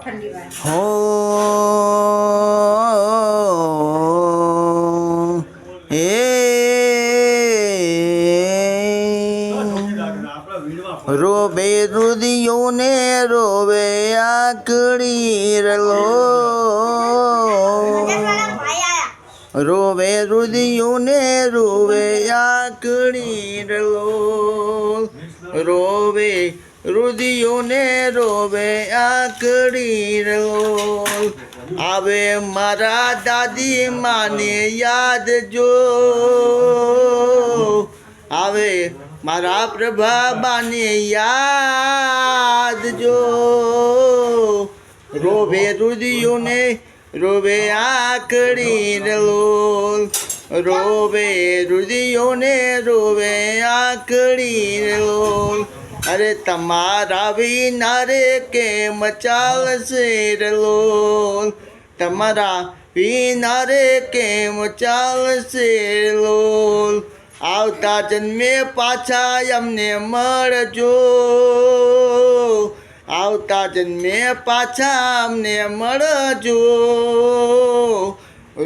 હો હે રોવે રુદિયોને રોવે આકડી રલો રોવે રુદિયોને રોવે આકડી રલો રોવે રુદિયોને રોવે આકડી રલો આવે મારા દાદી માને યાદ જો આવે મારા પ્રભાબાને યાદ જો રોવે રુદિયોને રોવે આકડી રલોલ રોવે રુદિયોને રોવે આકડી રલોલ અરે તમારા વિના રે કેમ ચાલશે રલોલ તમારા વિના રે કેમ ચાલશે રલોલ આવતા જન્મે પાછા અમને મળજો આવતા જન્મે પાછા અમને મળજો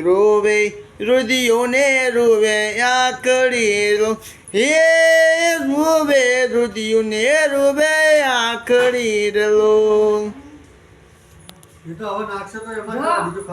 રોવે રુદિયોને રોવે આકડી રો હે રોવે રુદિયોને રોવે આકડી રો એ તો હવે નાખશે તો એમાં બીજું